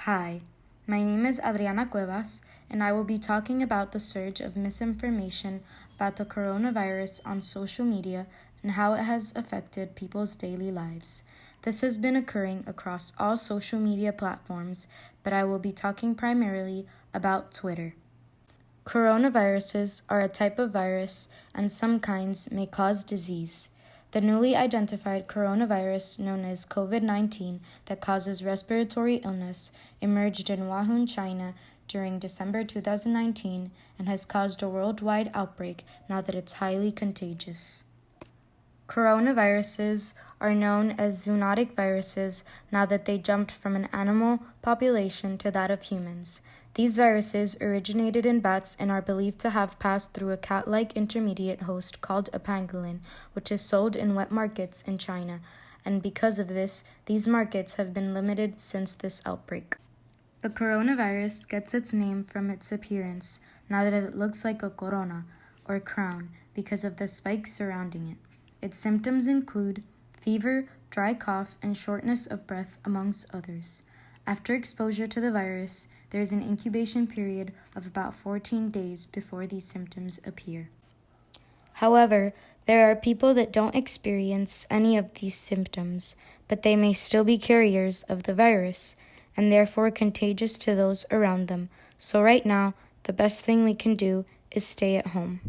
Hi, my name is Adriana Cuevas, and I will be talking about the surge of misinformation about the coronavirus on social media and how it has affected people's daily lives. This has been occurring across all social media platforms, but I will be talking primarily about Twitter. Coronaviruses are a type of virus, and some kinds may cause disease. The newly identified coronavirus known as COVID-19 that causes respiratory illness emerged in Wuhan, China during December 2019 and has caused a worldwide outbreak now that it's highly contagious. Coronaviruses are known as zoonotic viruses now that they jumped from an animal population to that of humans. These viruses originated in bats and are believed to have passed through a cat-like intermediate host called a pangolin, which is sold in wet markets in China, and because of this, these markets have been limited since this outbreak. The coronavirus gets its name from its appearance, now that it looks like a corona, or crown, because of the spikes surrounding it. Its symptoms include fever, dry cough, and shortness of breath, amongst others. After exposure to the virus, there is an incubation period of about 14 days before these symptoms appear. However, there are people that don't experience any of these symptoms, but they may still be carriers of the virus, and therefore contagious to those around them. So right now, the best thing we can do is stay at home.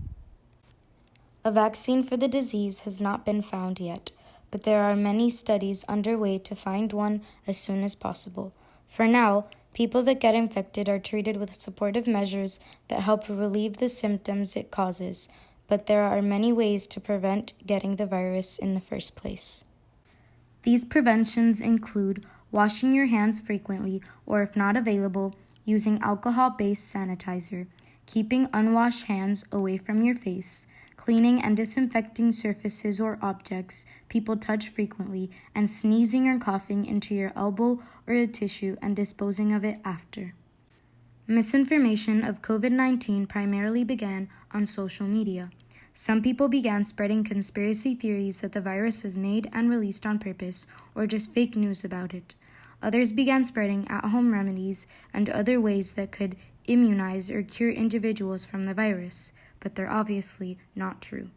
A vaccine for the disease has not been found yet, but there are many studies underway to find one as soon as possible. For now, people that get infected are treated with supportive measures that help relieve the symptoms it causes, but there are many ways to prevent getting the virus in the first place. These preventions include washing your hands frequently, or if not available, using alcohol-based sanitizer, keeping unwashed hands away from your face, cleaning and disinfecting surfaces or objects people touch frequently, and sneezing or coughing into your elbow or a tissue and disposing of it after. Misinformation of COVID-19 primarily began on social media. Some people began spreading conspiracy theories that the virus was made and released on purpose, or just fake news about it. Others began spreading at-home remedies and other ways that could immunize or cure individuals from the virus, but they're obviously not true.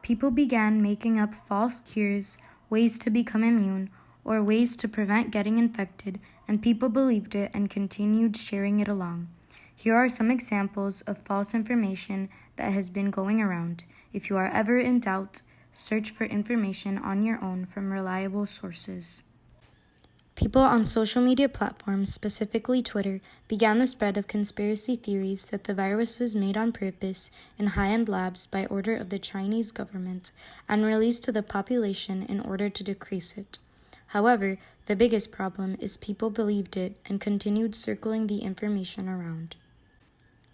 People began making up false cures, ways to become immune, or ways to prevent getting infected, and people believed it and continued sharing it along. Here are some examples of false information that has been going around. If you are ever in doubt, search for information on your own from reliable sources. People on social media platforms, specifically Twitter, began the spread of conspiracy theories that the virus was made on purpose in high-end labs by order of the Chinese government and released to the population in order to decrease it. However, the biggest problem is people believed it and continued circling the information around.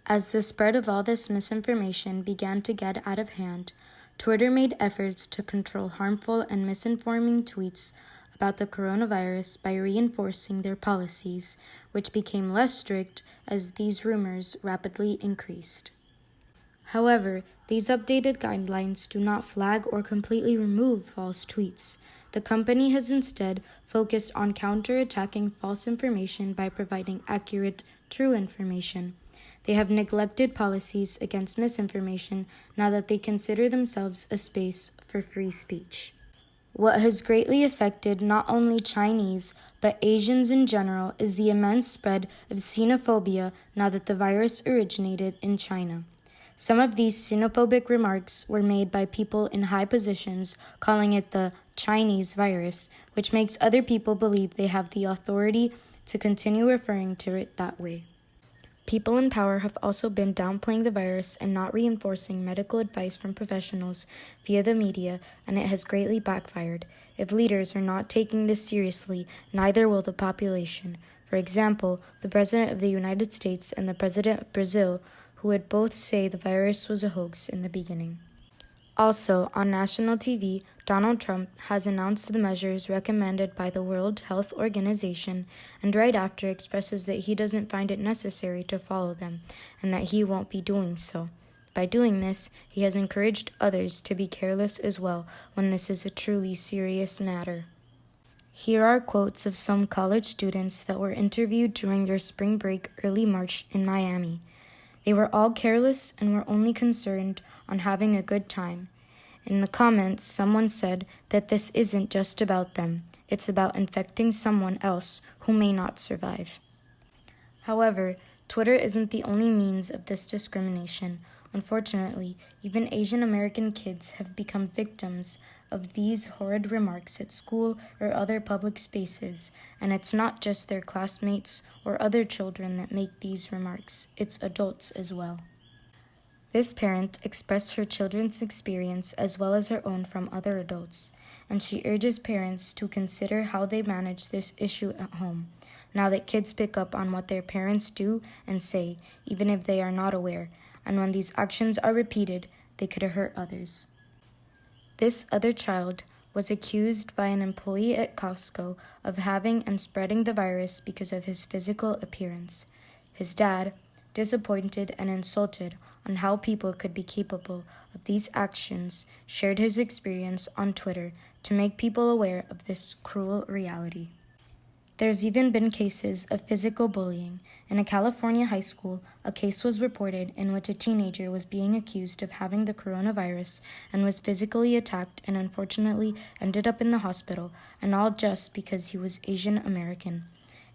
As the spread of all this misinformation began to get out of hand, Twitter made efforts to control harmful and misinforming tweets about the coronavirus by reinforcing their policies, which became less strict as these rumors rapidly increased. However, these updated guidelines do not flag or completely remove false tweets. The company has instead focused on counterattacking false information by providing accurate, true information. They have neglected policies against misinformation now that they consider themselves a space for free speech. What has greatly affected not only Chinese, but Asians in general is the immense spread of xenophobia now that the virus originated in China. Some of these xenophobic remarks were made by people in high positions, calling it the Chinese virus, which makes other people believe they have the authority to continue referring to it that way. People in power have also been downplaying the virus and not reinforcing medical advice from professionals via the media, and it has greatly backfired. If leaders are not taking this seriously, neither will the population. For example, the President of the United States and the President of Brazil, who would both say the virus was a hoax in the beginning. Also, on national TV, Donald Trump has announced the measures recommended by the World Health Organization and right after expresses that he doesn't find it necessary to follow them and that he won't be doing so. By doing this, he has encouraged others to be careless as well when this is a truly serious matter. Here are quotes of some college students that were interviewed during their spring break early March in Miami. They were all careless and were only concerned on having a good time. In the comments, someone said that this isn't just about them, it's about infecting someone else who may not survive. However, Twitter isn't the only means of this discrimination. Unfortunately, even Asian American kids have become victims of these horrid remarks at school or other public spaces, and it's not just their classmates or other children that make these remarks, it's adults as well. This parent expressed her children's experience as well as her own from other adults, and she urges parents to consider how they manage this issue at home, now that kids pick up on what their parents do and say, even if they are not aware, and when these actions are repeated, they could hurt others. This other child was accused by an employee at Costco of having and spreading the virus because of his physical appearance. His dad, disappointed and insulted on how people could be capable of these actions, shared his experience on Twitter to make people aware of this cruel reality. There's even been cases of physical bullying. In a California high school, a case was reported in which a teenager was being accused of having the coronavirus and was physically attacked and unfortunately ended up in the hospital, and all just because he was Asian American.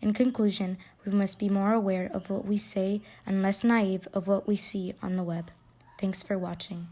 In conclusion, we must be more aware of what we say and less naive of what we see on the web. Thanks for watching.